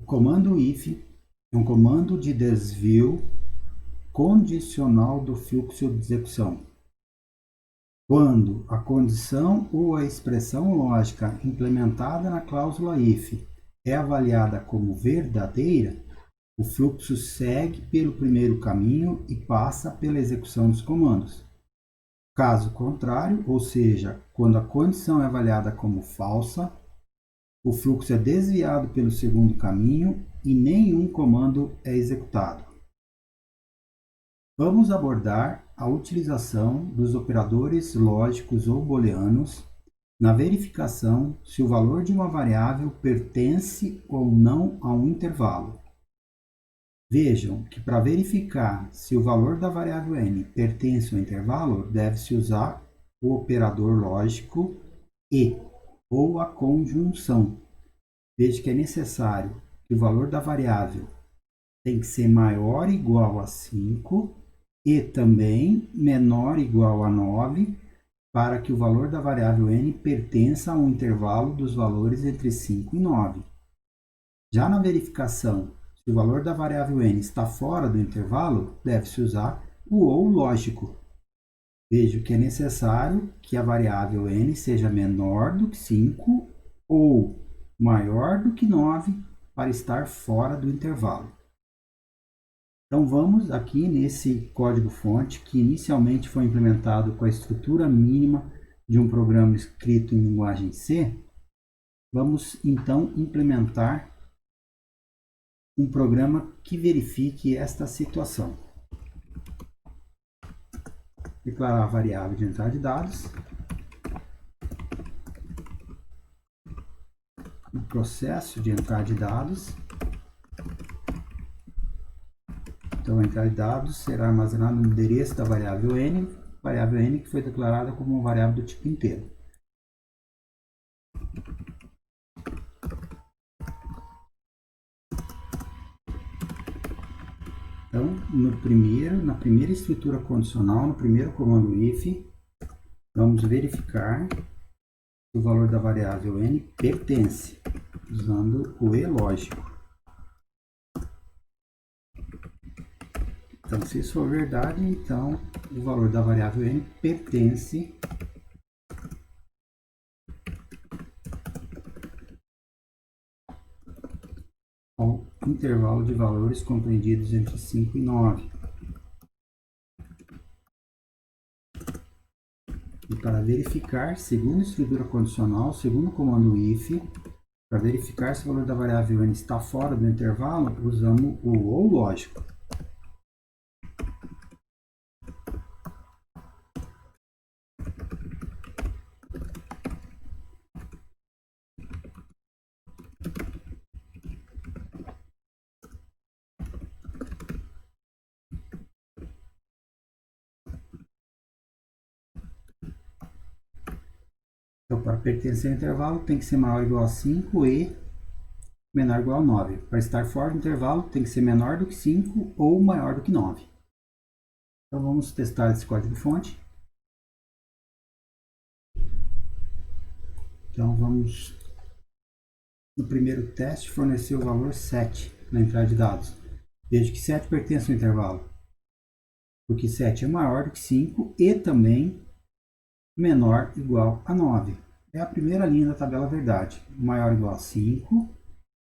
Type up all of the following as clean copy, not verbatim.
comando if é um comando de desvio condicional do fluxo de execução. Quando a condição ou a expressão lógica implementada na cláusula if é avaliada como verdadeira, o fluxo segue pelo primeiro caminho e passa pela execução dos comandos. Caso contrário, ou seja, quando a condição é avaliada como falsa, o fluxo é desviado pelo segundo caminho e nenhum comando é executado. Vamos abordar a utilização dos operadores lógicos ou booleanos na verificação se o valor de uma variável pertence ou não a um intervalo. Vejam que para verificar se o valor da variável n pertence ao intervalo, deve-se usar o operador lógico e ou a conjunção. Veja que é necessário que o valor da variável tem que ser maior ou igual a 5 e também menor ou igual a 9 para que o valor da variável n pertença a um intervalo dos valores entre 5 e 9. Já na verificação, se o valor da variável n está fora do intervalo, deve-se usar o ou lógico. Veja que é necessário que a variável n seja menor do que 5 ou maior do que 9 para estar fora do intervalo. Então vamos aqui nesse código-fonte que inicialmente foi implementado com a estrutura mínima de um programa escrito em linguagem C. Vamos então implementar um programa que verifique esta situação. Declarar a variável de entrada de dados. No processo de entrada de dados. Então, a entrada de dados será armazenada no endereço da variável n que foi declarada como uma variável do tipo inteiro. Então, na primeira estrutura condicional, no primeiro comando if, vamos verificar se o valor da variável n pertence, usando o e lógico. Então, se isso for verdade, então o valor da variável n pertence ao intervalo de valores compreendidos entre 5 e 9. E para verificar, segundo a estrutura condicional, segundo o comando if, para verificar se o valor da variável n está fora do intervalo, usamos o ou lógico. Então, para pertencer ao intervalo, tem que ser maior ou igual a 5 e menor ou igual a 9. Para estar fora do intervalo, tem que ser menor do que 5 ou maior do que 9. Então, vamos testar esse código-fonte. Então, vamos, no primeiro teste, fornecer o valor 7 na entrada de dados. Veja que 7 pertence ao intervalo, porque 7 é maior do que 5 e também menor ou igual a 9. É a primeira linha da tabela verdade. Maior ou igual a 5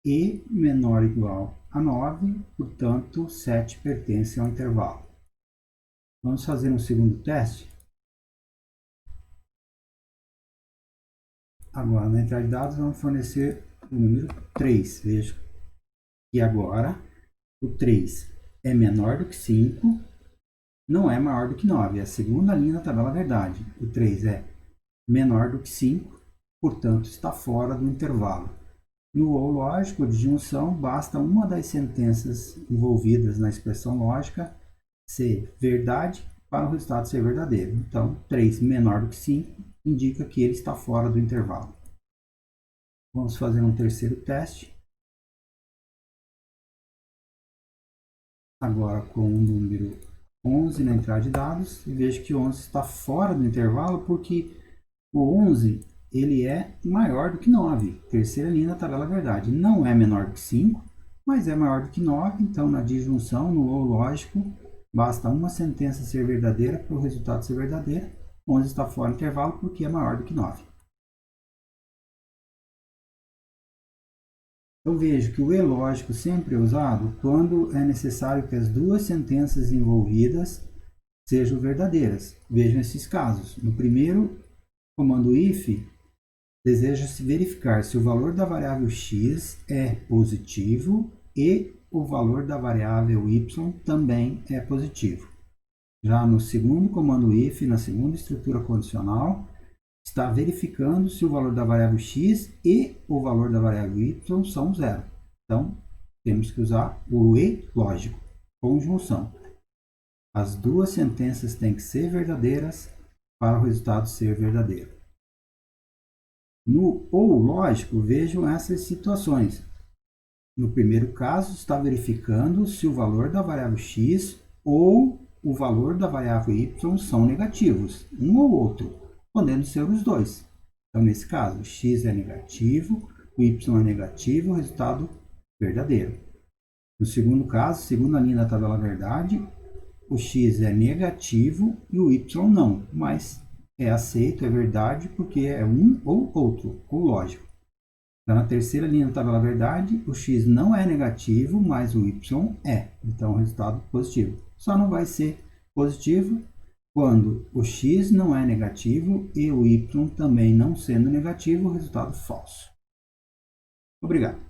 e menor ou igual a 9, portanto, 7 pertence ao intervalo. Vamos fazer um segundo teste. Agora, na entrada de dados, vamos fornecer o número 3. Veja que agora o 3 é menor do que 5, não é maior do que 9. É a segunda linha da tabela verdade. O 3 é menor do que 5, portanto, está fora do intervalo. No ou lógico de junção, basta uma das sentenças envolvidas na expressão lógica ser verdade para o resultado ser verdadeiro. Então, 3 menor do que 5 indica que ele está fora do intervalo. Vamos fazer um terceiro teste. Agora com o número 11 na entrada de dados. E vejo que 11 está fora do intervalo porque o 11 ele é maior do que 9. Terceira linha da tabela verdade. Não é menor do que 5 mas é maior do que 9, então na disjunção, no ou lógico, basta uma sentença ser verdadeira para o resultado ser verdadeiro. 11 está fora do intervalo porque é maior do que 9. Eu vejo que o e lógico sempre é usado quando é necessário que as duas sentenças envolvidas sejam verdadeiras. Vejam esses casos. No primeiro comando if, deseja-se verificar se o valor da variável x é positivo e o valor da variável y também é positivo. Já no segundo comando if, na segunda estrutura condicional, está verificando se o valor da variável x e o valor da variável y são zero. Então, temos que usar o e lógico, conjunção. As duas sentenças têm que ser verdadeiras para o resultado ser verdadeiro. No ou lógico, vejam essas situações. No primeiro caso, está verificando se o valor da variável x ou o valor da variável y são negativos, um ou outro, podendo ser os dois. Então, nesse caso, x é negativo, o y é negativo, o resultado verdadeiro. No segundo caso, segunda linha da tabela verdade, o x é negativo e o y não, mas é aceito, é verdade, porque é um ou outro, ou lógico. Então, na terceira linha da tabela verdade, o x não é negativo, mas o y é. Então, o resultado positivo. Só não vai ser positivo quando o x não é negativo e o y também não sendo negativo, o resultado falso. Obrigado.